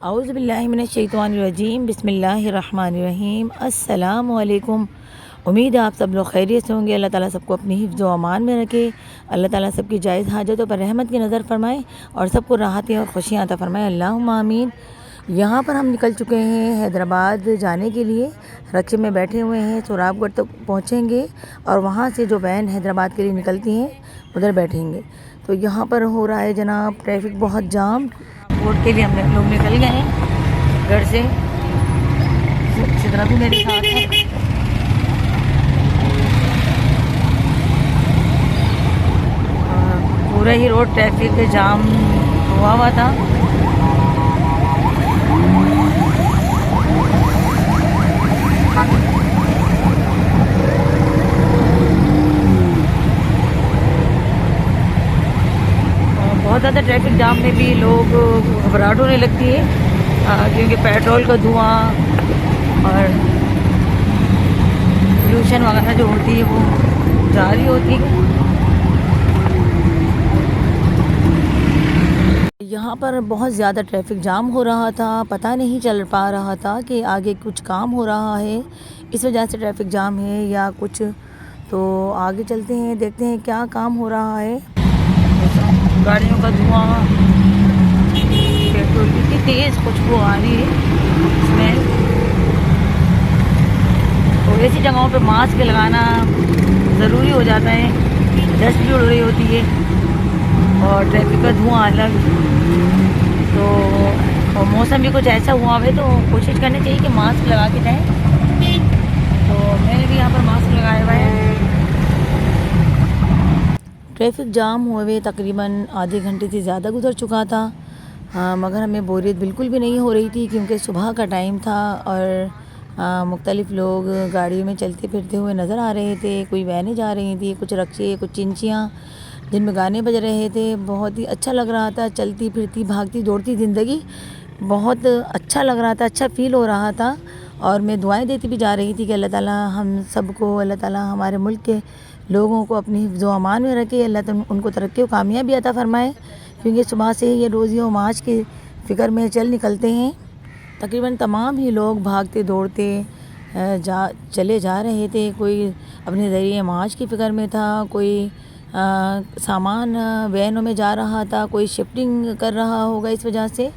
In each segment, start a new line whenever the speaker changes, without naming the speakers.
औज़ुबिल्लाहि मिनश्शैतानिर्रजीम बिस्मिल्लाहिर्रहमानिर्रहीम। अस्सलामु अलैकुम। उम्मीद है आप सब लोग खैरियत से होंगे। अल्लाह ताला सबको अपनी हिफ्ज़ व अमान में रखे। अल्लाह ताला सबकी जायज़ हाजतों पर रहमत की नज़र फरमाए और सबको राहतें और खुशियाँ अता फरमाए। अल्लाहुम्मा आमीन। यहाँ पर हम निकल चुके हैं हैदराबाद जाने के लिए। रक्शे में बैठे हुए हैं, सोराबगढ़ तक पहुँचेंगे और वहाँ से जो वैन हैदराबाद के लिए निकलती हैं उधर बैठेंगे। तो यहाँ पर हो रहा है जनाब ट्रैफिक बहुत जाम। वोट के लिए हम लोग निकल गए हैं घर से। सिद्रा भी मेरे साथ है। पूरा ही रोड ट्रैफिक जाम हुआ था। बहुत ज़्यादा ट्रैफिक जाम में भी लोग घबराहट होने लगती है क्योंकि पेट्रोल का धुआं और पोल्यूशन वगैरह जो होती है वो जारी होती है। यहाँ पर बहुत ज़्यादा ट्रैफिक जाम हो रहा था, पता नहीं चल पा रहा था कि आगे कुछ काम हो रहा है इस वजह से ट्रैफिक जाम है या कुछ। तो आगे चलते हैं, देखते हैं क्या काम हो रहा है। गाड़ियों का धुआं, पेट्रोल की तेज़ खुशबू आ रही है इसमें। तो ऐसी जगहों पे मास्क लगाना ज़रूरी हो जाता है। डस्ट भी उड़ रही होती है और ट्रैफिक का धुआं अलग। तो और मौसम भी कुछ ऐसा हुआ है तो कोशिश करनी चाहिए कि मास्क लगा के जाएं। तो मैंने भी यहाँ पर मास्क लगाया हुआ है। ट्रैफिक जाम हुए तकरीबन आधे घंटे से ज़्यादा गुजर चुका था। मगर हमें बोरियत बिल्कुल भी नहीं हो रही थी क्योंकि सुबह का टाइम था और मुख्तलिफ़ लोग गाड़ियों में चलते फिरते हुए नज़र आ रहे थे। कोई वैनें जा रही थी, कुछ रक्शे, कुछ चिंचियाँ जिनमें गाने बज रहे थे। बहुत ही अच्छा लग रहा था, चलती फिरती भागती दौड़ती ज़िंदगी बहुत अच्छा लग रहा था, अच्छा फ़ील हो रहा था। और मैं दुआएं देती भी जा रही थी कि अल्लाह ताला हम सबको, अल्लाह ताला हमारे मुल्क के लोगों को अपनी हिफ्ज़ व अमान में रखे। अल्लाह ताला उनको तरक्की और कामयाबी अता फ़रमाए क्योंकि सुबह से ही ये रोज़ी और माश की फ़िक्र में चल निकलते हैं। तकरीबन तमाम ही लोग भागते दौड़ते चले जा रहे थे। कोई अपने ज़रिए माश की फ़िक्र में था, कोई सामान वैनों में जा रहा था, कोई शिफ्टिंग कर रहा होगा इस वजह से।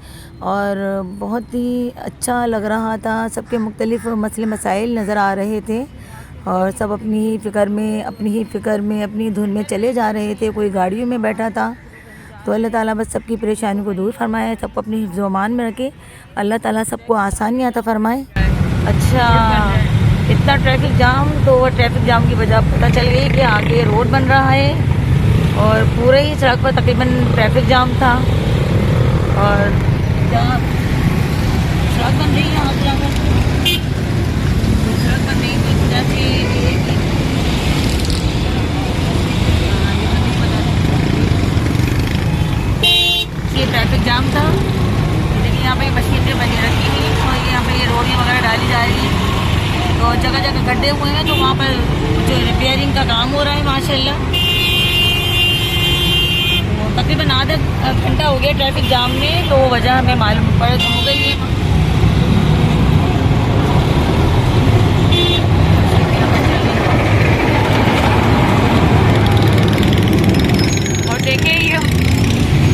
और बहुत ही अच्छा लग रहा था। सबके मुख्तलिफ़ मसले मसाइल नज़र आ रहे थे और सब अपनी ही फ़िक्र में अपनी धुन में चले जा रहे थे। कोई गाड़ियों में बैठा था। तो अल्लाह ताला बस सबकी परेशानी को दूर फरमाए, सबको अपनी हिफ्ज़ व अमान में रखे। अल्लाह ताला सबको आसानियाँ अता फरमाए। अच्छा, इतना ट्रैफिक जाम, तो वो ट्रैफिक जाम की वजह पता चल गई कि आगे रोड बन रहा है और पूरे ही सड़क पर तकरीबन ट्रैफिक जाम था। और जहाँ सड़क बन रही है यहाँ पर सड़क बन रही है तो इस वजह से ये ट्रैफिक जाम था। लेकिन यहाँ पे मशीनें बनी रखी हुई और यहाँ पे ये रोडियाँ वगैरह डाली जा रही हैं। तो जगह जगह गड्ढे हुए हैं तो वहाँ पर जो रिपेयरिंग का काम हो रहा है माशाल्लाह। तो तकरीबन आधा घंटा हो गया ट्रैफिक जाम में, तो वजह हमें मालूम हो गई है। और देखिए ये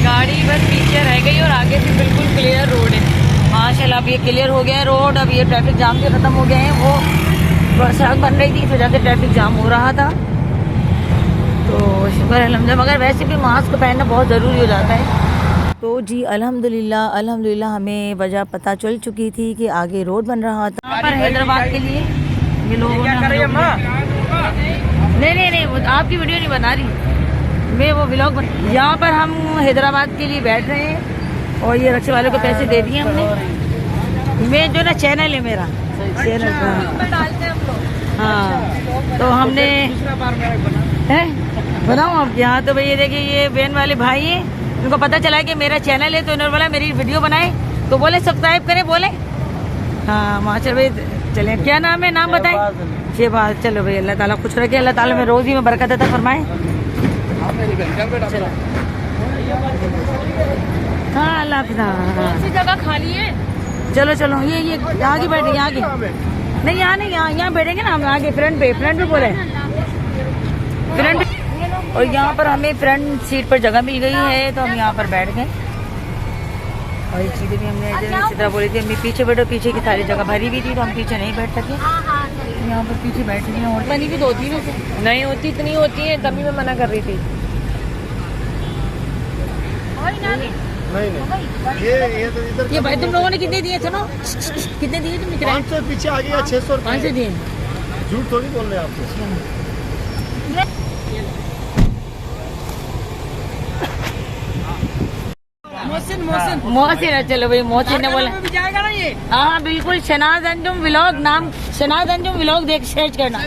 गाड़ी बस पीछे रह गई और आगे से बिल्कुल क्लियर रोड है माशाल्लाह। अब ये क्लियर हो गया है रोड। अब ये ट्रैफिक जाम से ख़त्म हो गए हैं। वो सड़क बन रही थी इस वजह से ट्रैफिक जाम हो रहा था। तो शुक्र अल्हम्दुलिल्लाह, मगर वैसे भी मास्क पहनना बहुत ज़रूरी हो जाता है। तो जी अल्हम्दुलिल्लाह हमें वजह पता चल चुकी थी कि आगे रोड बन रहा था। यहाँ पर हैदराबाद के लिए ये लोग नहीं वो आपकी वीडियो नहीं बना रही, मैं वो व्लॉग यहाँ पर हम हैदराबाद के लिए बैठ रहे हैं और ये रक्शे वाले को पैसे दे दिए हमने। मैं जो ना चैनल है मेरा चैनल डालते हैं हम लोग। हाँ, तो हमने बनाओ आप यहाँ। तो भाई ये देखिए ये वैन वाले भाई हैं, उनको पता चला कि मेरा चैनल है तो इन्होंने बोला मेरी वीडियो बनाए, तो बोले सब्सक्राइब करें बोले। हाँ माशा भाई, चले क्या नाम है, नाम बताएं। शहबाज। चलो भाई अल्लाह ताला खुश रखे, अल्लाह ताला में रोज़ी में बरकत अता फरमाए। हाँ अल्लाह हाफ़िज़।
कौन सी जगह खाली है?
चलो चलो, ये आगे बैठेंगे, आगे नहीं, यहाँ नहीं, यहाँ बैठेंगे ना हम, आगे फ्रंट पे बोले फ्रंट। और यहाँ पर हमें फ्रंट सीट पर जगह मिल गई है, तो हम यहाँ पर बैठ गए। और एक चीज़ें भी हमने इसी तरह बोली थी, अम्मी पीछे बैठो, पीछे की सारी जगह भरी हुई थी, तो हम पीछे नहीं बैठ सके। यहाँ पर पीछे बैठ रही हैं, और पानी भी 2-3 वैसे
नहीं होती, इतनी होती है, तभी मैं मना कर रही थी।
नहीं
ये भाई तुम लोगों ने कितने दिए थे ना? कितने दिए तुमने किराए?
500 पीछे आ गया, 600
500 दिए।
झूठ थोड़ी बोल रहे हैं आपसे।
मोहसिन, चलो भाई, मोहसिन ने बोला
जाएगा ना ये।
हाँ बिल्कुल। शहनाज अंजुम व्लॉग, नाम शहनाज अंजुम व्लॉग देख सर्च करना,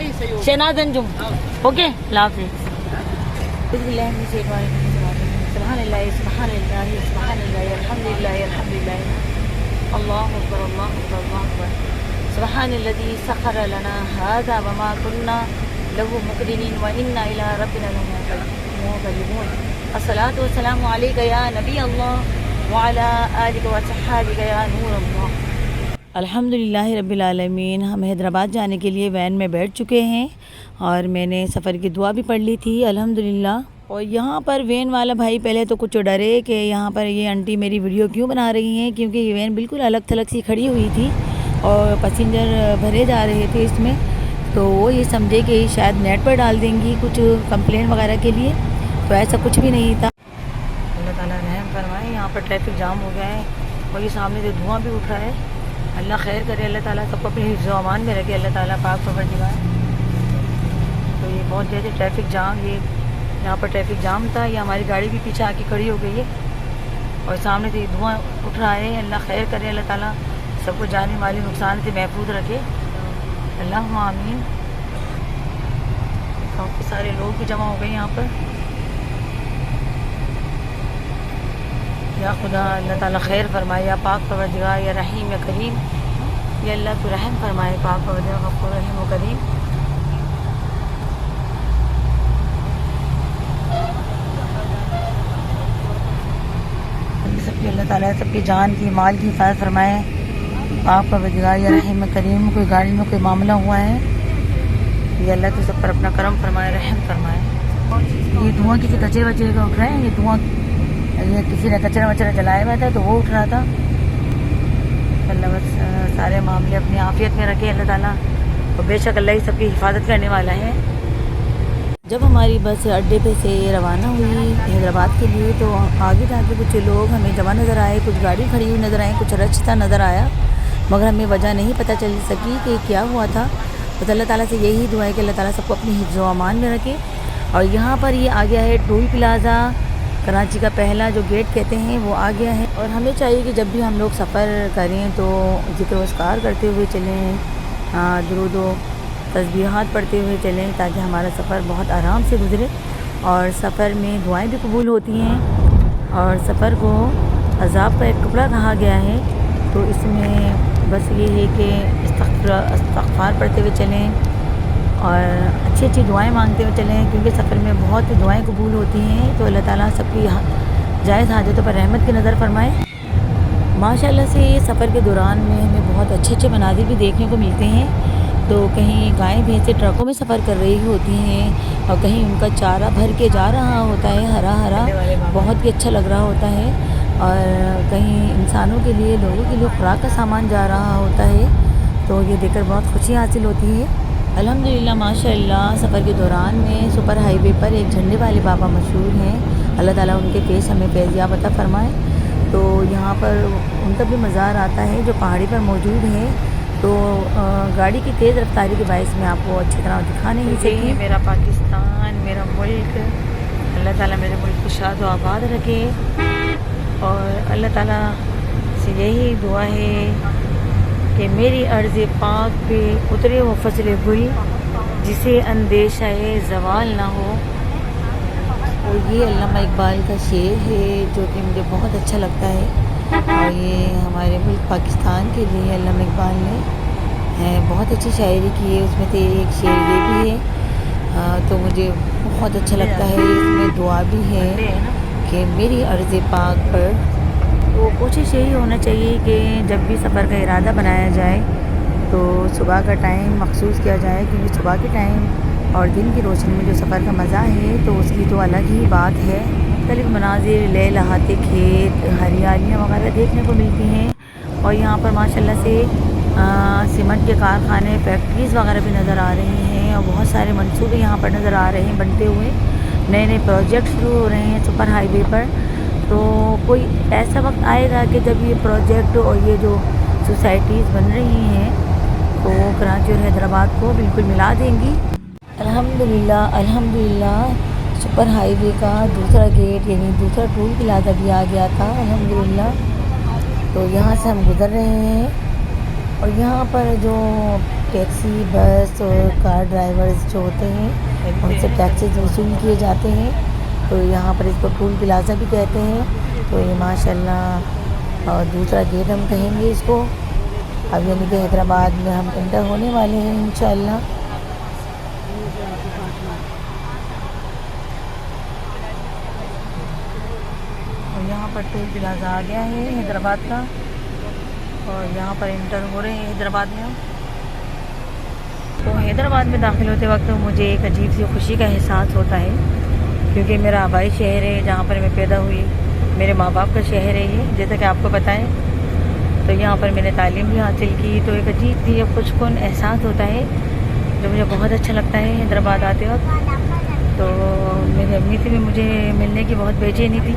शहनाज अंजुम। ओके, लाफिज। अल्लाहु अकबर, अल्लाहु अकबर, अल्लाहु अकबर। सुब्हानल्लज़ी सखर लना हाज़ा वमा कुन्ना लहु मुक़रिनीन व इन्ना इला रब्बिना लमुनक़लिबून। अस्सलातु वस्सलामु अलैका या नबी अल्लाह व अला आलिका व सहाबिका या नूर अल्लाह।
अल्हम्दुलिल्लाह रब्बिल आलमीन। हम हैदराबाद जाने के लिए वैन में बैठ चुके हैं और मैंने सफ़र की दुआ भी पढ़ ली थी अल्हम्दुलिल्लाह। और यहाँ पर वैन वाला भाई पहले तो कुछ डरे कि यहाँ पर ये आंटी मेरी वीडियो क्यों बना रही हैं, क्योंकि ये वैन बिल्कुल अलग थलग सी खड़ी हुई थी और पैसेंजर भरे जा रहे थे इसमें। तो वो ये समझे कि शायद नेट पर डाल देंगी कुछ कंप्लेंट वगैरह के लिए, तो ऐसा कुछ भी नहीं था। अल्लाह ताला रहम फरमाए। यहाँ पर ट्रैफिक जाम हो गया है और ये सामने से धुआं भी उठ रहा है। अल्लाह खैर करे, अल्लाह ताला सबको अपने हिफ्ज़ व अमान में रखे, अल्लाह ताला पाक परवरदिगार। तो ये बहुत ज़्यादा ट्रैफिक जाम, ये यहाँ पर ट्रैफिक जाम था, ये हमारी गाड़ी भी पीछे आके खड़ी हो गई है और सामने से धुआं उठ रहा है। अल्लाह खैर करे, अल्लाह ताला सबको जाने वाले नुकसान से महफूज रखे, अल्लाहुम्मा आमीन। काफ़ी सारे लोग भी जमा हो गए यहाँ पर। या खुदा अल्लाह ताला खैर फरमाए, या पाक परवरदिगार, या रहीम, या करीम, या अल्लाह को रहम फरमाए, पाक परवरदिगार गफ़ूर रहीम व करीम। सबकी अल्लाह ताला सबकी जान की, माल की हिफाजत फरमाए, पाक परवरदिगार, या रहीम, या करीम। कोई गाड़ी में कोई मामला हुआ है, ये अल्लाह तो सब पर अपना करम फरमाए, रहम फरमाए। ये धुआं किसी कचरे वचरे का उठ रहा है, ये धुआं ये किसी ने कचरा वचरा जलाया हुआ था तो वो उठ रहा था। अल्लाह बस सारे मामले अपनी आफियत में रखे अल्लाह ताला, और बेशक अल्लाह ही सबकी हिफाजत करने वाला है। जब हमारी बस अड्डे पे से रवाना हुई हैदराबाद के लिए, तो आगे जाके कुछ लोग हमें जमा नज़र आए, कुछ गाड़ी खड़ी हुई नज़र आई, कुछ रचता नज़र आया, मगर हमें वजह नहीं पता चल सकी कि क्या हुआ था। बस अल्लाह ताला से यही दुआ है कि अल्लाह ताला सबको अपनी हिफ्ज़ व अमान में रखे। और यहाँ पर ये आ गया है टोल प्लाज़ा, कराची का पहला जो गेट कहते हैं वो आ गया है। और हमें चाहिए कि जब भी हम लोग सफ़र करें तो ज़िक्र वस्कार करते हुए चलें, दुरूद व तस्बीहात पढ़ते हुए चलें, ताकि हमारा सफ़र बहुत आराम से गुज़रे। और सफ़र में दुआएं भी कबूल होती हैं। और सफ़र को अज़ाब का एक टुकड़ा कहा गया है, तो इसमें बस ये है कि इस्तग़फ़ार पढ़ते हुए चलें और अच्छी अच्छी दुआएं मांगते हुए चलें, क्योंकि सफ़र में बहुत दुआएं कबूल होती हैं। तो अल्लाह ताला सबकी जायज़ हाजतों पर रहमत की नज़र फरमाए। माशाल्लाह से सफ़र के दौरान में हमें बहुत अच्छे अच्छे मनाज़िर भी देखने को मिलते हैं। तो कहीं गायें भैंसें ट्रकों में सफ़र कर रही होती हैं और कहीं उनका चारा भर के जा रहा होता है, हरा हरा, बहुत ही अच्छा लग रहा होता है। और कहीं इंसानों के लिए, लोगों के लिए खुराक का सामान जा रहा होता है, तो ये देखकर बहुत खुशी हासिल होती है। अल्हम्दुलिल्लाह माशाअल्लाह। सफ़र के दौरान में सुपर हाईवे पर एक झंडे वाले बाबा मशहूर हैं, अल्लाह ताला उनके पेश हमें फैज़याब अता फरमाए। तो यहाँ पर उनका भी मज़ार आता है जो पहाड़ी पर मौजूद है। तो गाड़ी की तेज़ रफ्तारी के बायस में आपको अच्छी तरह दिखा नहीं सकी। मेरा पाकिस्तान, मेरा मुल्क, अल्लाह ताला मेरे मुल्क को शाद व आबाद रखे। और अल्लाह ताला से यही दुआ है कि मेरी अर्ज़ पाक पे उतरे वो फजल गुल, जिसे अंदेशा ज़वाल ना हो। और ये अल्लामा इकबाल का शेर है जो कि मुझे बहुत अच्छा लगता है, और ये हमारे मुल्क पाकिस्तान के लिए अल्लामा इकबाल ने बहुत अच्छी शायरी की है। उसमें से एक शेर ये भी है, तो मुझे बहुत अच्छा लगता है। इसमें दुआ भी है कि मेरी अर्ज़ पाक पर तो कोशिश यही होना चाहिए कि जब भी सफ़र का इरादा बनाया जाए तो सुबह का टाइम मखसूस किया जाए, क्योंकि सुबह के टाइम और दिन की रोशनी में जो सफ़र का मज़ा है तो उसकी तो अलग ही बात है। मुख्तलिफ़ मनाज़िर, लहलहाते खेत, हरियालियाँ वगैरह देखने को मिलती हैं। और यहाँ पर माशाल्लाह से सीमेंट के कारखाने, फैक्ट्रीज़ वगैरह भी नज़र आ रही हैं और बहुत सारे मंसूबे यहाँ पर नज़र आ रहे हैं बनते हुए। नए नए प्रोजेक्ट शुरू हो रहे हैं सुपर हाईवे पर। तो कोई ऐसा वक्त आएगा कि जब ये प्रोजेक्ट और ये जो सोसाइटीज़ बन रही हैं तो कराची और हैदराबाद को बिल्कुल मिला देंगी। अल्हम्दुलिल्लाह अल्हम्दुलिल्लाह सुपर हाईवे का दूसरा गेट यानी दूसरा टोल प्लाज़ा भी आ गया था अल्हम्दुलिल्लाह। तो यहाँ से हम गुज़र रहे हैं और यहाँ पर जो टैक्सी, बस और कार ड्राइवर्स जो होते हैं उनसे टैक्सेस वसूल किए जाते हैं। तो यहाँ पर इसको टोल प्लाज़ा भी कहते हैं। तो ये माशाल्लाह और दूसरा गेट हम कहेंगे इसको। अब यानी कि हैदराबाद में हम एंटर होने वाले हैं इंशाल्लाह। और यहाँ पर टोल प्लाज़ा आ गया है हैदराबाद का और यहाँ पर एंटर हो रहे हैं हैदराबाद में हम। तो हैदराबाद में दाखिल होते वक्त मुझे एक अजीब सी खुशी का एहसास होता है, क्योंकि मेरा आबाई शहर है जहाँ पर मैं पैदा हुई, मेरे माँ बाप का शहर है ये, जैसा कि आपको पता है। तो यहाँ पर मैंने तालीम भी हासिल की। तो एक अजीब सी खुशकुन एहसास होता है जो मुझे बहुत अच्छा लगता है हैदराबाद आते वक्त। तो मेरी अम्मी से भी मुझे मिलने की बहुत बेचैनी थी।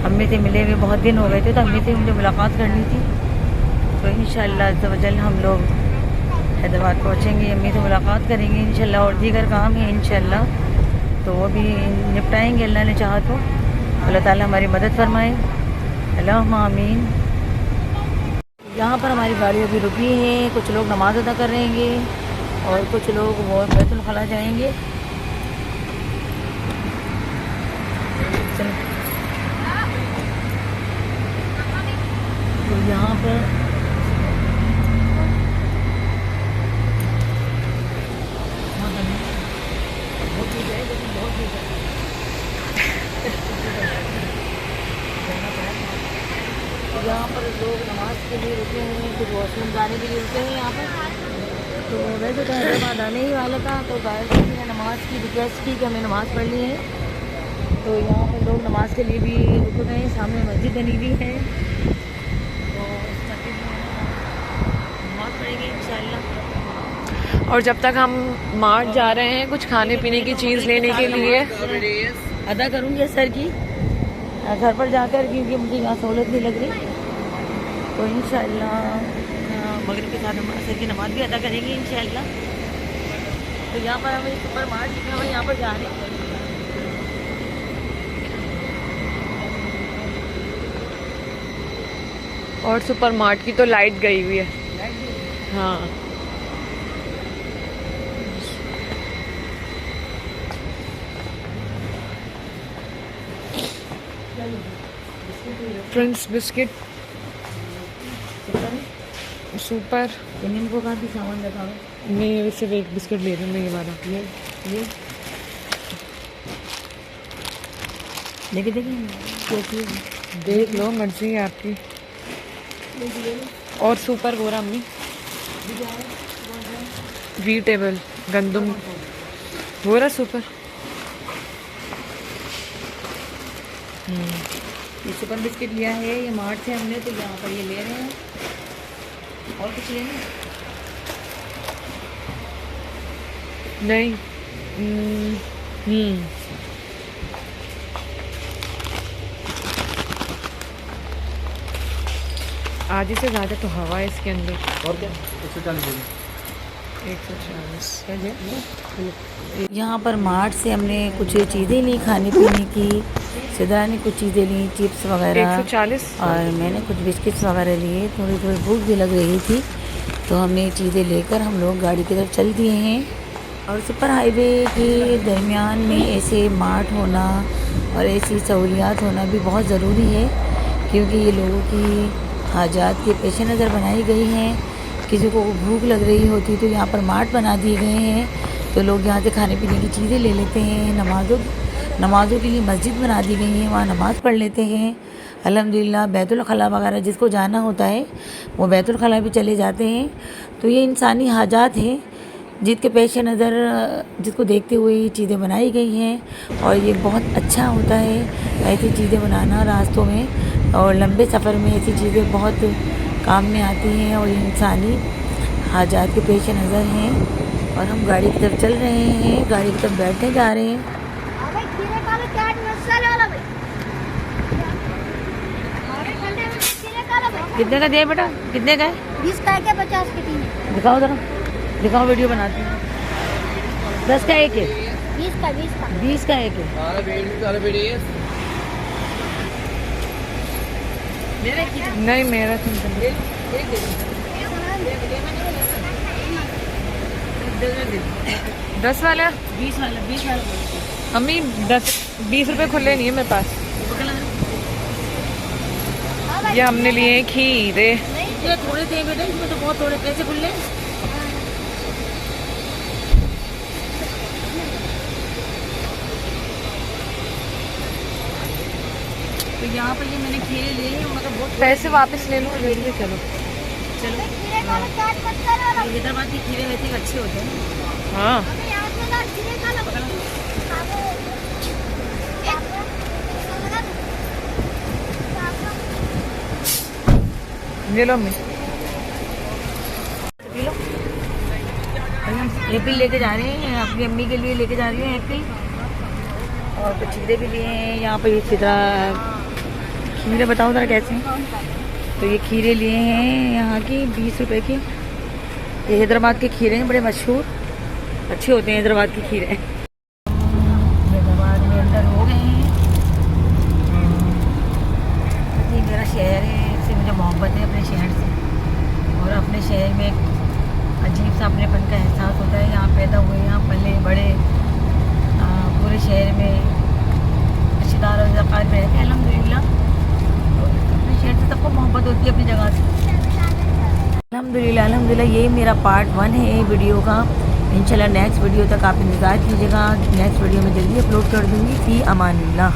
अम्मी से मिले हुए बहुत दिन हो गए थे, तो अम्मी से मुझे मुलाकात करनी थी। तो इंशाअल्लाह अज़्ज़ा वजल हम लोग हैदराबाद पहुँचेंगे, अम्मी से मुलाकात करेंगे इंशाअल्लाह। और दीगर काम है इंशाअल्लाह तो वो भी निपटाएंगे अल्लाह ने चाहा तो। अल्लाह ताला हमारी मदद फरमाए, अल्लाहुम्मा आमीन। यहाँ पर हमारी गाड़ी अभी रुकी है, कुछ लोग नमाज़ अदा कर रहेंगे और कुछ लोग वो बैतुल खला जाएंगे। तो यहाँ पर यहाँ पर लोग नमाज के लिए रुके हैं, कुछ वॉशरूम जाने के लिए रुके हैं यहाँ पर। तो वैसे तो हैदराबाद आने ही वाला था, तो गायब ने नमाज़ की रिक्वेस्ट की कि हमें नमाज़ पढ़ ली है। तो यहाँ पर लोग नमाज के लिए भी रुक गए हैं, सामने मस्जिद बनी हुई है। तो इस मस्जिद में नमाज़ पढ़ेंगे इंशाअल्लाह।
और जब तक हम मार्ट जा रहे हैं कुछ खाने पीने की चीज़ लेने के लिए
अदा करूँगी असर की घर पर जाकर, क्योंकि मुझे यहाँ सहूलत नहीं लग रही। तो इंशाअल्लाह मगरिब के साथ हम असर की नमाज़ भी अदा करेंगे इंशाअल्लाह। तो यहाँ पर हमें सुपर मार्ट दिखा हुआ, यहाँ पर जा रहे हैं।
और सुपर मार्ट की तो लाइट गई हुई है। हाँ प्रिंस बिस्किट सुपर।
इनको काफ़ी सामान रखा हुआ।
मैं सिर्फ एक बिस्किट ले रही हूँ, मैं ये वाला
ये लेके देखिए,
देख लो, मर्जी है आपकी। और सुपर गोरा अम्मी वीटेबल गंदम गोरा सुपर।
ये सुपर बिस्किट लिया है, ये मार्ट से हमने, तो यहाँ पर ये ले रहे हैं। और कुछ लेना
नहीं। आधी से ज़्यादा तो हवा है इसके अंदर।
और क्या 140
140।
यहाँ पर मार्ट से हमने कुछ चीज़ें ली खाने पीने की। सिद्रा ने कुछ चीज़ें ली, चिप्स वगैरह,
140
और मैंने कुछ बिस्किट्स वगैरह लिए। थोड़ी थोड़ी भूख भी लग रही थी, तो हमने चीज़ें लेकर हम लोग गाड़ी की तरफ चल दिए हैं। और सुपर हाईवे के दरमियान में ऐसे मार्ट होना और ऐसी सहूलियात होना भी बहुत ज़रूरी है, क्योंकि ये लोगों की हाजात के पेश नज़र बनाई गई हैं। किसी को भूख लग रही होती तो यहाँ पर मार्ट बना दिए गए हैं, तो लोग यहाँ से खाने पीने की चीज़ें ले लेते हैं। नमाज़ों के लिए मस्जिद बना दी गई है, वहाँ नमाज़ पढ़ लेते हैं। अल्हम्दुलिल्लाह बैतुल खला वगैरह जिसको जाना होता है वो बैतुल खला भी चले जाते हैं। तो ये इंसानी हाजात हैं जिसके पेश नज़र जिसको देखते हुए ये चीज़ें बनाई गई हैं और ये बहुत अच्छा होता है ऐसी चीज़ें बनाना रास्तों में, और लंबे सफ़र में ऐसी चीज़ें बहुत काम में आती हैं और ये इंसानी हाजात के पेश नज़र हैं। और हम गाड़ी की तरफ चल रहे हैं, गाड़ी की तरफ बैठने जा रहे हैं। कितने का दिया बेटा, कितने का है?
20 का है, 50 के 3
दिखाओ ज़रा, दिखाओ, वीडियो बनाती हूँ। 10 का एक है,
20 का 20 का
20 का एक है।
नहीं मेरा सिंपल 10 वाला
20 वाला 20 वाला
अम्मी 20 रुपए खुले नहीं है मेरे पास। ये हमने लिए हैं खीरे।
ये थोड़े थे बेटा, इसमें तो बहुत थोड़े पैसे खुले। तो यहाँ पर ये मैंने खीरे लिए हैं, मतलब बहुत
पैसे वापस ले लो जल्दी, चलो
चलो।
खीरे का चाट मसाला वाला
हैदराबाद के खीरे वैसे अच्छे होते हैं।
हाँ
अबे यहाँ पे ना खीरे का लगा
ये लो अम्मी।
एप्पल लेके जा रहे हैं, अपनी अम्मी के लिए लेके जा रही हैं एप्पल, और कुछ चीज़ें भी लिए हैं। यहाँ पर इसी तरह खीरे बताओ ज़रा कैसे हैं। तो ये खीरे लिए हैं यहाँ की 20 रुपए की। ये हैदराबाद के खीरे हैं, बड़े मशहूर अच्छे होते हैं हैदराबाद के खीरे। हैदराबाद में अंदर हो गए हैं। ये मेरा शहर है, इससे मुझे मोहब्बत है अपने शहर से, और अपने शहर में एक अजीब सा अपनेपन का एहसास होता है। यहाँ पैदा हुए, यहाँ पले बड़े, पूरे शहर में रिश्तेदार और ज़क़ात में रहते हैं अल्हम्दुलिल्लाह। तो अपने शहर से सबको मोहब्बत होती है अपनी जगह से अल्हम्दुलिल्लाह। अल्हम्दुलिल्लाह ये मेरा पार्ट 1 है वीडियो का। इंशाल्लाह नेक्स्ट वीडियो तक आप इंतज़ार कीजिएगा। नेक्स्ट वीडियो में जल्दी अपलोड कर दूँगी। फ़ी अमानिल्लाह।